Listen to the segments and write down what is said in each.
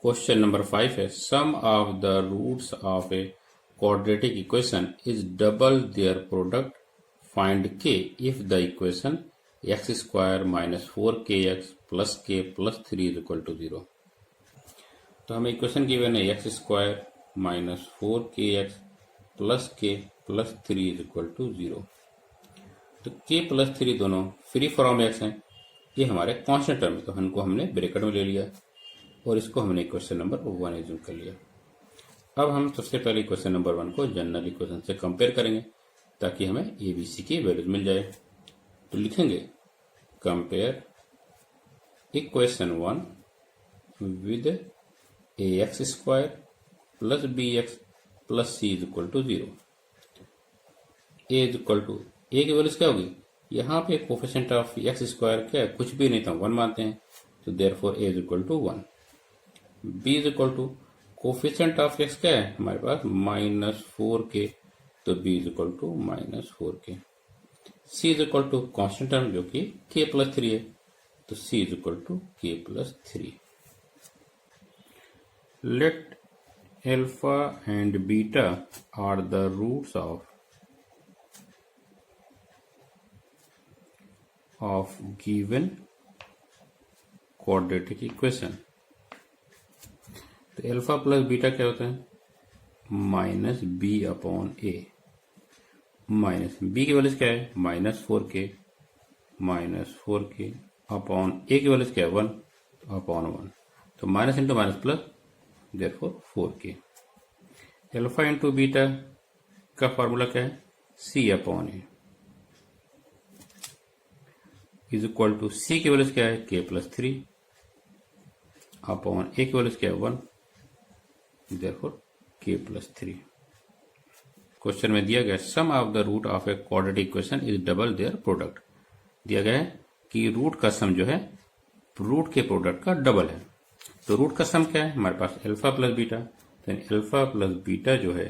Question number 5 है sum of the roots of a quadratic equation is double their product. Find k if the equation x square minus 4kx plus k plus 3 is equal to 0. तो हमें equation given है x square minus 4kx plus k plus 3 is equal to 0. तो k plus 3 दोनों free from x हैं. ये हमारे constant term है तो इनको हमने ब्रैकेट में ले लिया और इसको हमने इक्वेशन नंबर 1 एज्यूम कर लिया. अब हम सबसे पहले इक्वेशन नंबर 1 को जनरल इक्वेशन से कंपेयर करेंगे ताकि हमें ए बी सी की वैल्यूज मिल जाए. तो लिखेंगे compare equation 1 with a x square plus b x plus c is equal to 0. A is equal to a की वैल्यूज क्या होगी. यहाँ पे कोफिशिएंट ऑफ एक्स स्क्वायर क्या है, कुछ भी नहीं था, 1 मानते हैं. तो therefore a is equal to 1. B is equal to coefficient of x क्या है हमारे पास माइनस 4k. तो b is equal to minus 4k. c is equal to constant term जो कि k प्लस 3 है. तो c is equal to k plus 3. Let alpha and beta are the roots of given quadratic equation. तो alpha plus beta क्या होता है minus b upon ए. Minus b की values क्या है माइनस 4k अपॉन ए की वैल्यूज क्या है 1 अपॉन 1. तो minus into minus plus therefore 4k. Alpha into beta का फॉर्मूला क्या है c upon a is equal to c की वैल्यूज क्या है k प्लस 3 अपॉन ए की वैल्यूज क्या है 1 therefore k plus 3. क्वेश्चन में दिया गया sum of the root of a quadratic equation is double their product. दिया गया है कि रूट का सम जो है रूट के प्रोडक्ट का डबल है. तो रूट का सम क्या है हमारे पास एल्फा प्लस बीटा. तो एल्फा प्लस बीटा जो है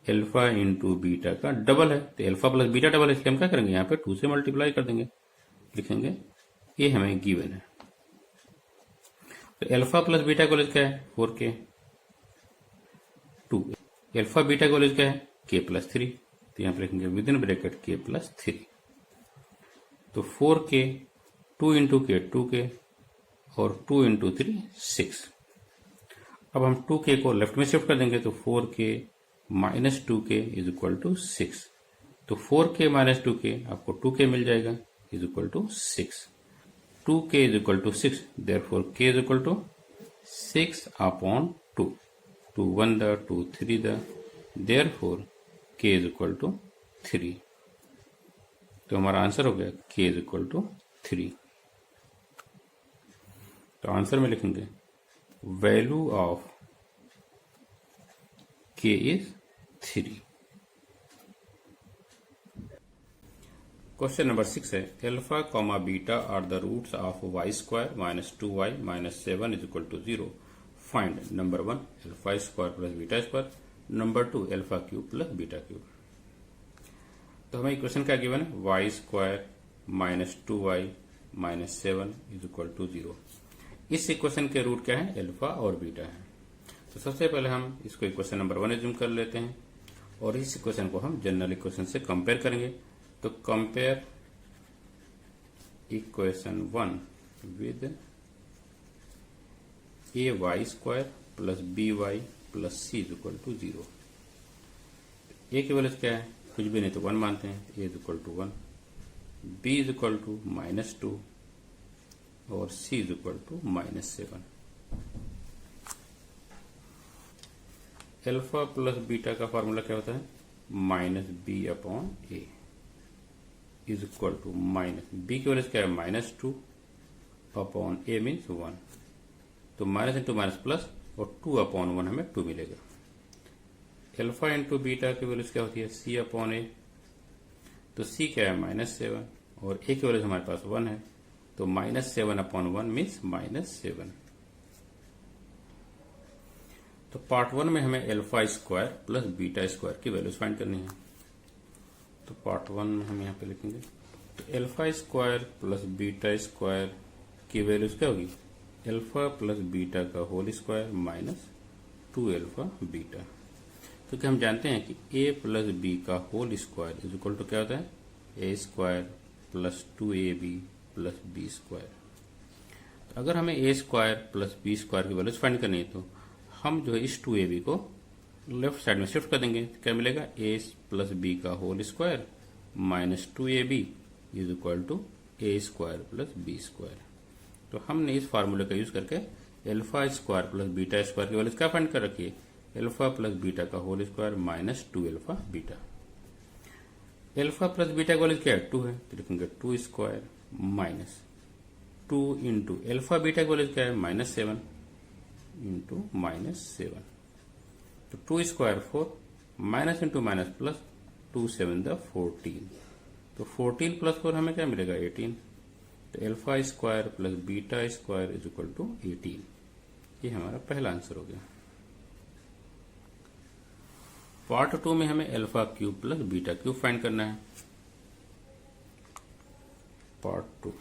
एल्फा इंटू बीटा का डबल है. तो एल्फा प्लस बीटा डबल है, इसलिए हम क्या करेंगे यहाँ पे 2 से मल्टीप्लाई कर देंगे. लिखेंगे ये हमें गिवन है. तो एल्फा प्लस बीटा का क्या है 4k. 2 एल्फा बीटा का वैल्यू क्या है k प्लस 3. तो यहाँ पे लिखेंगे with in bracket k plus 3. तो 4k 2 इंटू के 2k और 2 इंटू 3 6. अब हम 2k को लेफ्ट में शिफ्ट कर देंगे तो 4k minus 2k is equal to 6. तो 4k माइनस 2k आपको 2k मिल जाएगा is equal to 6. 2k is equal to 6 therefore k is equal to 6 upon 2. 2 1 द 2 3 द therefore k is equal to 3. तो हमारा आंसर हो गया k इज इक्वल टू 3. तो आंसर में लिखेंगे value of k is 3. Question number 6 है alpha comma beta are the roots of y square minus 2y minus 7 is equal to 0. Find number 1 alpha square plus beta square. Number 2 alpha cube plus beta cube. तो हमें equation क्या गिवन है y square minus 2y minus 7 is equal to 0. इस equation के root क्या है alpha और बीटा है. तो सबसे पहले हम इसको इक्वेशन नंबर 1 एज्यूम कर लेते हैं और इस इक्वेशन को हम जनरल इक्वेशन से कंपेयर करेंगे. तो compare equation 1 with a y square plus b y plus c is equal to 0. A की वैल्यूज क्या है कुछ भी नहीं तो 1 मानते हैं. A is equal to 1, b is equal to minus 2 और c is equal to minus 7. Alpha plus beta का फॉर्मूला क्या होता है minus b upon a is equal to minus b की वैल्यूज क्या है माइनस 2 अपॉन ए मीन्स 1. तो minus into minus plus और 2 अपॉन 1 हमें 2 मिलेगा. एल्फा इंटू बीटा की वैल्यूज क्या होती है सी अपॉन ए. तो सी क्या है माइनस 7 और ए की वैल्यूज हमारे पास 1 है. तो माइनस 7 अपॉन 1 मीन्स माइनस 7. तो पार्ट 1 में हमें alpha square plus beta square की वैल्यूज फाइंड करनी है. तो पार्ट 1 में हम यहाँ पे लिखेंगे तो alpha square plus beta square की वैल्यूज क्या होगी अल्फा प्लस बीटा का whole square minus 2 alpha beta. क्योंकि हम जानते हैं कि a प्लस बी का whole square is equal to क्या होता है, a square plus 2ab plus b square. तो अगर हमें a square plus b square की वैल्यूज फाइंड करनी है तो हम जो है इस 2ab को लेफ्ट साइड में शिफ्ट कर देंगे। तो क्या मिलेगा, a प्लस बी का whole square minus 2ab is equal to a square plus b square. तो हमने इस फार्मूले का यूज करके alpha square plus beta square की वैल्यूज क्या फाइंड कर रखी है, अल्फा प्लस बीटा का whole square minus 2 alpha beta. Alpha plus beta की वैल्यूज क्या है, 2 है, तो लिखेंगे 2 square minus 2 into alpha beta की वैल्यूज क्या है, माइनस 7 इंटू माइनस 7। तो 2 square 4 minus into minus plus 2 7 the 14। तो 14 प्लस 4 हमें क्या मिलेगा, 18। तो alpha square plus beta square is equal to 18। ये हमारा पहला आंसर हो गया। पार्ट 2 में हमें alpha cube plus beta cube find करना है। Part 2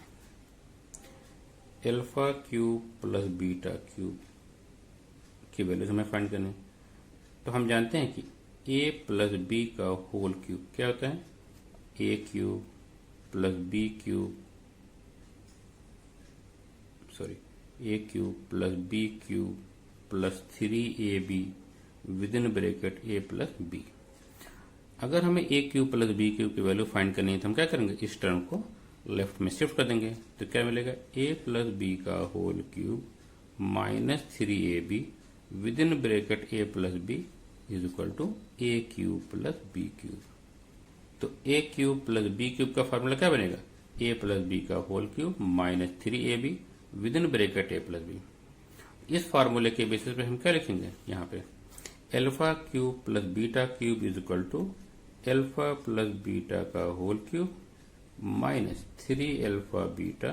alpha cube plus beta cube की वैल्यूज हमें फाइंड करनी है। तो हम जानते हैं कि a प्लस बी का होल क्यूब क्या होता है, a cube plus b cube a cube plus b cube plus 3ab with in bracket a plus b. अगर हमें a cube plus b cube की वैल्यू फाइंड करनी है तो हम क्या करेंगे, इस टर्म को लेफ्ट में शिफ्ट कर देंगे। तो क्या मिलेगा, a प्लस बी का whole cube minus 3ab with in bracket a plus b is equal to a cube plus b cube. तो a cube plus b cube का फॉर्मूला क्या बनेगा, a प्लस बी का whole cube minus 3ab with in bracket a plus b. इस फार्मूले के basis पे हम क्या लिखेंगे, यहाँ पे alpha cube plus beta cube is equal to alpha plus beta का whole cube minus 3 alpha beta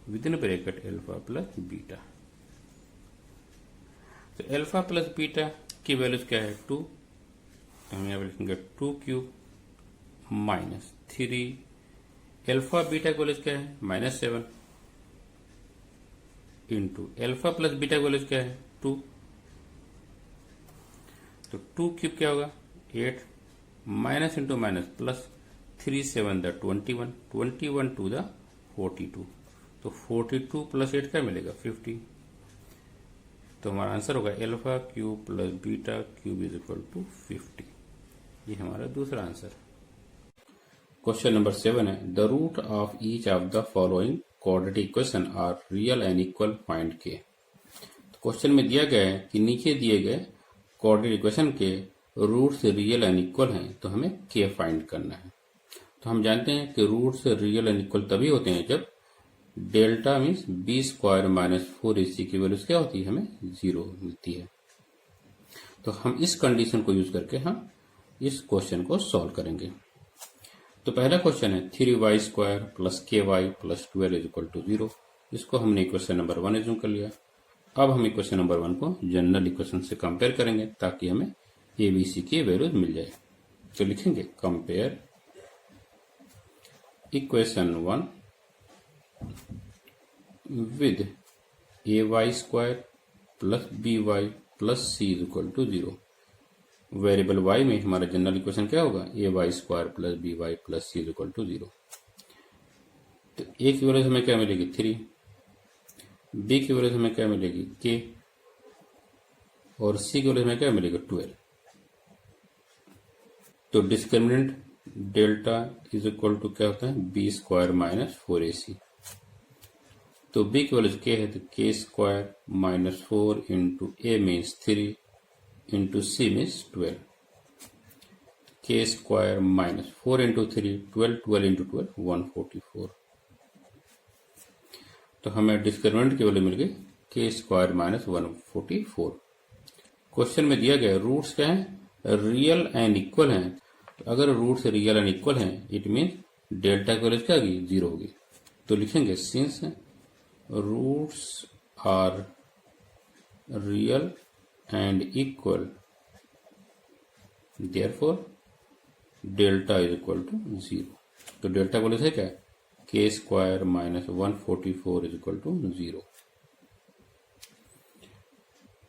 with in bracket alpha plus beta. तो अल्फा प्लस बीटा की वैल्यूज क्या है, 2। तो हम यहाँ पे लिखेंगे 2 क्यूब माइनस 3 अल्फा बीटा की वैल्यूज क्या है, minus 7 into alpha plus beta की वैल्यूज क्या है, 2। तो 2 क्यूब क्या होगा, 8 माइनस इंटू माइनस प्लस 3 7 द 21 21 टू द 42। तो 42 प्लस 8 क्या मिलेगा, 50। तो हमारा आंसर होगा alpha cube plus beta cube is equal to 50। ये हमारा दूसरा आंसर। क्वेश्चन नंबर 7 है, the root of each of the following quadratic equation are real and equal, find k. Question में दिया गया है कि नीचे दिए गए क्वाड्रेटिक इक्वेशन के रूट्स रियल एंड इक्वल हैं, तो हमें के फाइंड करना है। तो हम जानते हैं कि रूट्स रियल एंड इक्वल तभी होते हैं जब delta means b square minus 4ac की वैल्यूज क्या होती है, हमें 0 मिलती है। तो हम इस कंडीशन को यूज करके हम इस क्वेश्चन को सॉल्व करेंगे। तो पहला क्वेश्चन है 3y square plus ky plus 12 is equal to 0। इसको हमने इक्वेशन नंबर 1 एज्यूम कर लिया। अब हम इक्वेशन नंबर 1 को जनरल इक्वेशन से कंपेयर करेंगे ताकि हमें abc की वैल्यूज मिल जाए। तो लिखेंगे compare equation 1 with ay square plus by plus c is equal to 0। Variable y में हमारा जनरल इक्वेशन क्या होगा, ay square plus by plus c is equal to 0। तो a की वैल्यू हमें क्या मिलेगी, 3। b की वैल्यू हमें क्या मिलेगी, k। और c की वैल्यू हमें क्या मिलेगी, 12। तो discriminant delta is equal to क्या होता है, b स्क्वायर माइनस 4ac। तो b की वैल्यू k है, तो k square minus 4 into a means 3 into c means 12। k square minus 4 into 3 12 12 into 12 144। तो हमें डिस्क्रिमिनेंट की वैल्यू मिल गई k स्क्वायर माइनस 144। क्वेश्चन में दिया गया रूट्स क्या है, रियल एंड इक्वल हैं। तो अगर रूट्स रियल एंड इक्वल हैं इट मीन्स डेल्टा की वैल्यू क्या होगी, 0 होगी। तो लिखेंगे since roots are real and equal therefore delta is equal to 0। तो डेल्टा वैल्यू है क्या, k square minus 144 is equal to 0।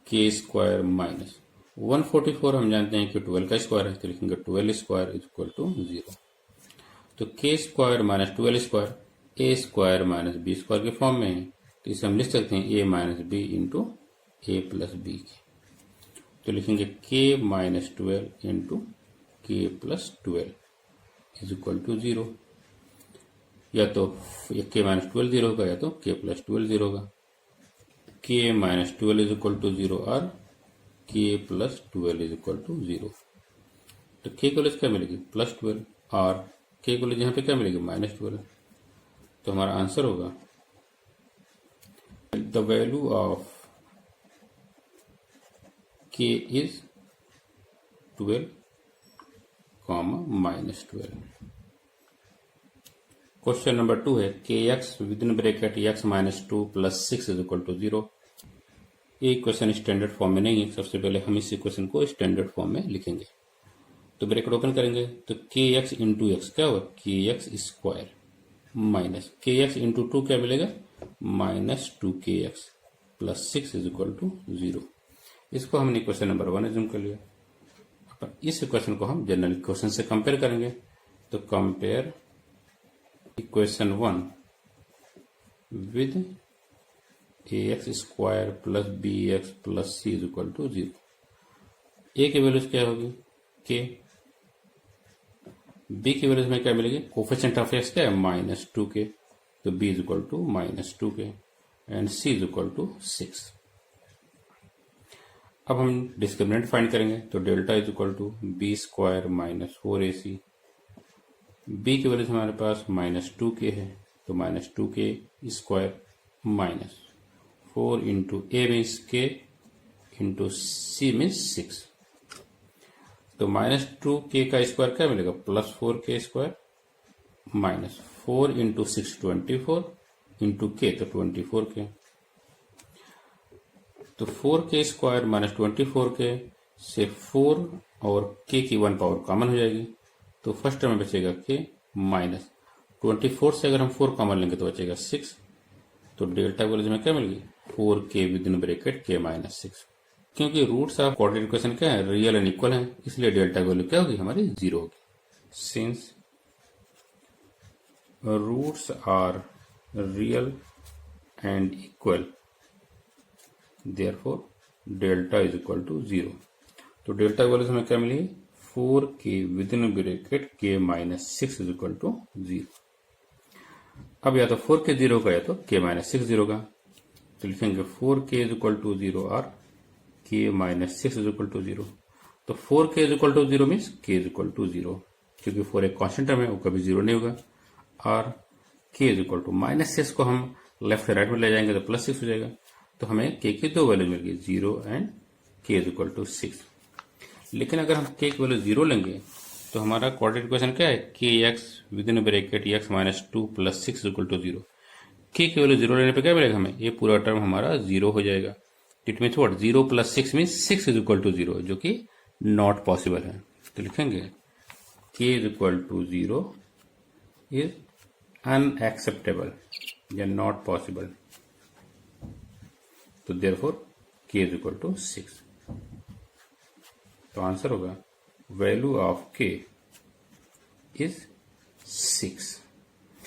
K square minus 144 हम जानते हैं कि 12 का स्क्वायर है, तो लिखेंगे 12 स्क्वायर इज इक्वल टू 0। तो के स्क्वायर माइनस 12 स्क्वायर ए स्क्वायर माइनस बी स्क्वायर के फॉर्म में है, तो इसे हम लिख सकते हैं ए माइनस बी इंटू ए प्लस बी के। तो लिखेंगे के माइनस 12 इंटू के प्लस 12 इज इक्वल टू 0। या तो के माइनस 12 0 होगा या तो के प्लस 12 0 होगा। के माइनस 12 इज इक्वल टू 0 और के प्लस 12 इज इक्वल टू 0। तो के को क्या मिलेगी प्लस 12 और के को यहाँ पे क्या मिलेगी माइनस 12। तो हमारा आंसर होगा the value of k is 12 comma minus 12। Question number 2 है k x with in bracket x minus 2 plus 6 is equal to 0। ये क्वेश्चन स्टैंडर्ड फॉर्म में नहीं है, सबसे पहले हम इस क्वेश्चन को स्टैंडर्ड फॉर्म में लिखेंगे। तो ब्रैकेट ओपन करेंगे तो के एक्स इंटू एक्स क्या होगा k x square minus k x into 2 क्या मिलेगा minus 2 k x plus 6 is equal to 0। इसको हमने क्वेश्चन नंबर 1 एज्यूम कर लिया। अब इस क्वेश्चन को हम जनरल क्वेश्चन से कंपेयर करेंगे। तो compare equation 1 with a x square plus b x plus c is equal to 0। A की वैल्यूज क्या होगी के, बी की वैल्यूज में क्या मिलेगी कोफिशिएंट ऑफ एक्स क्या है माइनस 2 के, तो b is equal to minus 2 k and c is equal to 6। अब हम डिस्क्रिमिनेंट फाइंड करेंगे। तो delta is equal to b square minus 4ac। B की वैल्यूज हमारे पास माइनस 2 के है, तो माइनस 2 के स्क्वायर माइनस 4 इंटू ए मीन्स के इंटू सी मीन्स 6। तो माइनस 2 के का स्क्वायर क्या मिलेगा प्लस 4 के स्क्वायर माइनस 4 इंटू 6 24 इंटू के तो 24 के। तो 4 के स्क्वायर माइनस 24 के से 4 और के की 1 पावर कॉमन हो जाएगी, तो फर्स्ट टर्म में बचेगा के माइनस 24 से अगर हम 4 कॉमन लेंगे तो बचेगा 6। तो डेल्टा वैल्यू में क्या मिलेगी 4k with in bracket k minus 6। क्योंकि रूट्स ऑफ क्वाड्रेटिक इक्वेशन क्या है रियल एंड इक्वल है, इसलिए डेल्टा वैल्यू क्या होगी हमारी 0 होगी। Since roots are real and equal therefore delta is equal to 0। तो डेल्टा वैल्यू हमें क्या मिली 4k with in bracket k minus 6 is equal to 0। अब या तो 4k 0 का या तो k माइनस 6 0 का। तो लिखेंगे 4k इज इक्वल टू 0 और k minus 6 is equal to 0। तो 4k is equal to 0 means k is equal to 0, क्योंकि 4 एक कॉन्स्टेंट टर्म है वो कभी 0 नहीं होगा। और k is equal to minus 6 को हम लेफ्ट से राइट में ले जाएंगे तो प्लस 6 हो जाएगा। तो हमें k की दो वैल्यू मिल गई 0 and k is equal to 6। लेकिन अगर हम k की वैल्यू 0 लेंगे तो हमारा क्वाड्रेटिक इक्वेशन क्या है k x with in bracket x minus 2 plus 6 is equal to 0। k की वैल्यू 0 लेने पे क्या मिलेगा हमें ये पूरा टर्म हमारा 0 हो जाएगा। It means what 0 plus 6 means 6 is equal to 0, जो कि नॉट पॉसिबल है। तो लिखेंगे k is equal to 0 is unacceptable या नॉट पॉसिबल। तो therefore k is equal to 6। तो आंसर होगा वैल्यू ऑफ k इज 6।